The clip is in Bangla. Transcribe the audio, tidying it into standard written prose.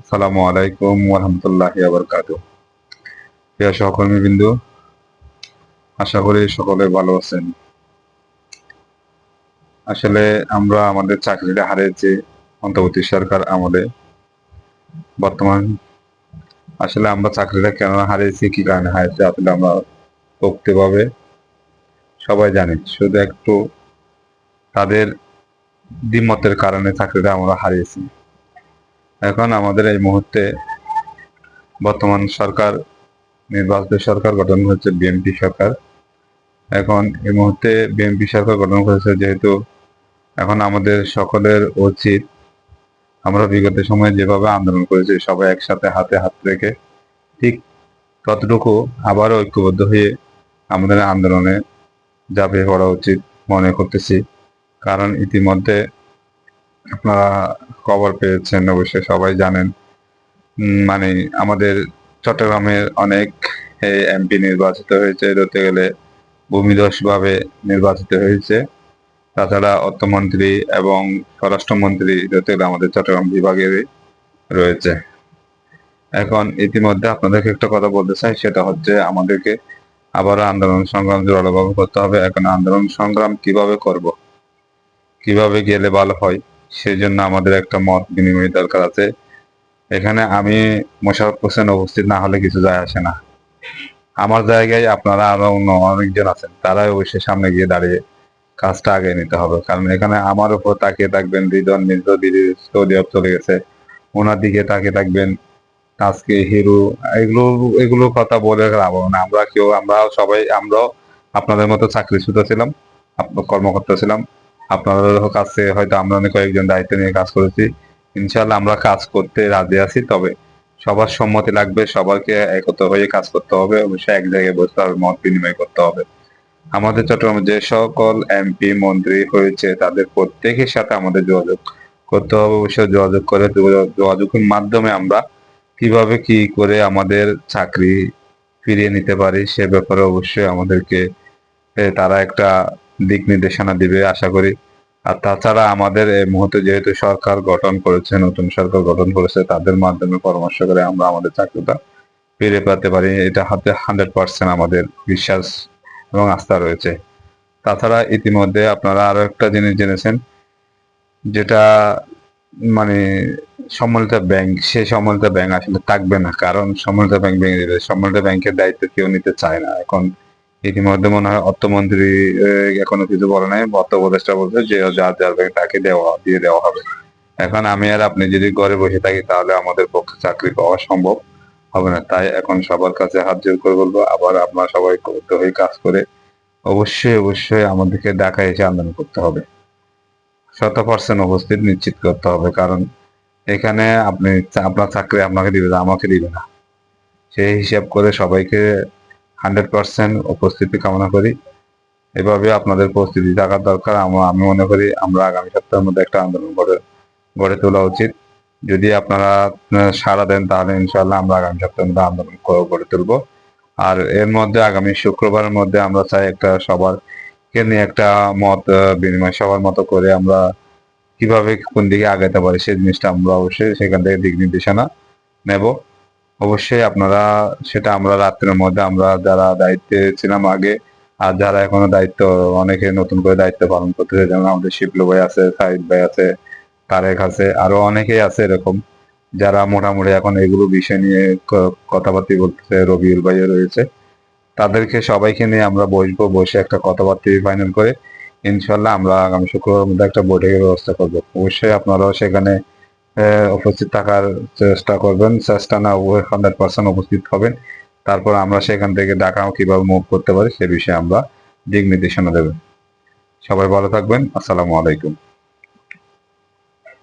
আসসালামু আলাইকুম ওরহামতুল্লাহি ওয়াবারাকাতুহু। প্রিয় সহকর্মীবৃন্দ, আশা করি সকলে ভালো আছেন। আসলে আমরা আমাদের চাকরিটা হারিয়েছি অন্তর্বর্তী সরকার আমলে। বর্তমান আসলে আমরা চাকরিটা কেন হারিয়েছি, কি কারণে হারিয়েছি, আসলে আমরা প্রকৃতভাবে সবাই জানি। শুধু একটু তাদের দ্বিমতের কারণে চাকরিটা আমরা হারিয়েছি। এখন আমাদের এই মুহূর্তে বর্তমান সরকার, নির্বাচিত সরকার গঠন হচ্ছে বিএনপি সরকার। এখন এই মুহূর্তে বিএনপি সরকার গঠন করেছে, যেহেতু এখন আমাদের সকলের উচিত আমরা বিগত সময়ে যেভাবে আন্দোলন করেছি সবাই একসাথে হাতে হাত রেখে ঠিক ততটুকু আবারও ঐক্যবদ্ধ হয়ে আমাদের আন্দোলনে ঝাঁপিয়ে পড়া উচিত মনে করতেছি। কারণ ইতিমধ্যে আপনারা খবর পেয়েছেন, অবশ্যই সবাই জানেন। মানে আমাদের চট্টগ্রামের অনেক এমপি নির্বাচিত হয়েছে, ধরতে গেলে ভূমিদস্যুভাবে নির্বাচিত হয়েছে। তাছাড়া অর্থমন্ত্রী এবং স্বরাষ্ট্রমন্ত্রী ধরতে গেলে আমাদের চট্টগ্রাম বিভাগেরই রয়েছে। এখন ইতিমধ্যে আপনাদেরকে একটা কথা বলতে চাই, সেটা হচ্ছে আমাদেরকে আবারও আন্দোলন সংগ্রাম জোরালোভাবে করতে হবে। এখন আন্দোলন সংগ্রাম কিভাবে করব, কিভাবে গেলে ভালো হয়, সেই জন্য আমাদের একটা মত বিনিময় দরকার আছে। এখানে আমি মোশাররফ হোসেন উপস্থিত না হলে কিছু যায় আসে না। আমার জায়গায় আপনারা আরো অন্য অনেকজন আছেন, তারাই অবশ্যই সামনে গিয়ে দাঁড়িয়ে কাজটা আগে নিতে হবে। কারণ এখানে আমার উপর তাকিয়ে থাকবেন রিদন মির্জা, সৌদি আরব চলে গেছে, ওনার দিকে তাকিয়ে থাকবেন আজকে হিরো, এগুলো এগুলো কথা বলে লাভ হবে না। আমরাও সবাই, আমরাও আপনাদের মতো চাকরিচ্যুত ছিলাম, কর্মকর্তা ছিলাম। আপনাদের কাছে হয়তো আমরা অনেক কয়েকজন দায়িত্ব নিয়ে কাজ করেছি। ইনশাল্লাহ আমরা কাজ করতে রাজি আছি, তবে সবার সম্মতি লাগবে, সবাইকে একত্র হয়ে কাজ করতে হবে, অবশ্যই এক জায়গায় বসতে হবে, মত বিনিময় করতে হবে। আমাদের চট্টগ্রামে যে সকল এমপি মন্ত্রী হয়েছে তাদের প্রত্যেকের সাথে আমাদের যোগাযোগ করতে হবে। অবশ্যই যোগাযোগ করে যোগাযোগের মাধ্যমে আমরা কিভাবে কি করে আমাদের চাকরি ফিরিয়ে নিতে পারি সে ব্যাপারে অবশ্যই আমাদেরকে তারা একটা দিক নির্দেশনা দিবে আশা করি। আর তাছাড়া আমাদের এই মুহূর্তে যেহেতু সরকার গঠন করেছে, নতুন সরকার গঠন করেছে, তাদের মাধ্যমে পরামর্শ করে আমরা আমাদের চাকরিটা ফিরে পেতে পারি, এটা হাতে 100% আমাদের বিশ্বাস এবং আস্থা রয়েছে। তাছাড়া ইতিমধ্যে আপনারা আরো একটা জিনিস জেনেছেন, যেটা মানে সম্মিলিত ব্যাংক, সেই সম্মিলিত ব্যাংক আসলে থাকবে না। কারণ সম্মিলিত ব্যাংক ভেঙে দিবে, সম্মিলিত ব্যাংকের দায়িত্ব কেউ নিতে চায় না এখন। ইতিমধ্যে মনে হয় অর্থমন্ত্রী এখনো কিছু বলে নাই, অর্থ উপদেষ্টা বলছে যে যার যার ব্যাংক তাকে দিয়ে দেওয়া হবে। এখন আমি আর আপনি যদি ঘরে বসে থাকি তাহলে আমাদের পক্ষে চাকরি পাওয়া সম্ভব হবে না। তাই এখন সবার কাছে হাত জোর করে বলবো, আবার আপনারা সবাই ঐক্যবদ্ধ হয়ে কাজ করে অবশ্যই অবশ্যই আমাদেরকে ঢাকায় এসে আন্দোলন করতে হবে। 100% উপস্থিত নিশ্চিত করতে হবে। কারণ এখানে আপনার চাকরি আপনাকে দিবে না, আমাকে দিবে না। সেই হিসাব করে সবাইকে 100% উপস্থিতি কামনা করি। এভাবে আপনাদের প্রস্তুতি থাকার দরকার। আমি মনে করি আমরা আগামী সপ্তাহের মধ্যে একটা আন্দোলন গড়ে তোলা উচিত। যদি আপনারা সাড়া দেন তাহলে ইনশাল্লাহ আমরা আগামী সপ্তাহের মধ্যে আন্দোলন গড়ে তুলবো। আর এর মধ্যে আগামী শুক্রবারের মধ্যে আমরা চাই একটা সবারকে নিয়ে একটা মত বিনিময় সবার মতো করে আমরা কিভাবে কোন দিকে আগাতে পারি সেই জিনিসটা আমরা অবশ্যই সেখান থেকে দিক নির্দেশনা নেব। অবশ্যই আপনারা সেটা আমরা রাত্রের মধ্যে আমরা যারা দায়িত্বে ছিলাম আগে আর যারা এখনো দায়িত্ব, অনেকে নতুন করে দায়িত্ব পালন করতেছে, যেমন আমাদের শিবলু ভাই আছে, সাহিদ ভাই আছে, তারেক আছে, আরো অনেকেই আছে এরকম যারা মোটামুটি এখন এগুলো বিষয় নিয়ে কথাবার্তা বলতেছে। রবিউল ভাইও রয়েছে, তাদেরকে সবাইকে নিয়ে আমরা বসবো, বসে একটা কথাবার্তা ফাইনাল করে ইনশাল্লাহ আমরা আগামী শুক্রবারের মধ্যে একটা বৈঠকের ব্যবস্থা করবো। অবশ্যই আপনারাও সেখানে উপস্থিত থাকার চেষ্টা করবেন, চেষ্টা না 100% উপস্থিত হবেন। তারপর আমরা সেখান থেকে ঢাকাও কিভাবে মুভ করতে পারি সে বিষয়ে আমরা দিক নির্দেশনা দেবেন। সবাই ভালো থাকবেন। আসসালামু আলাইকুম।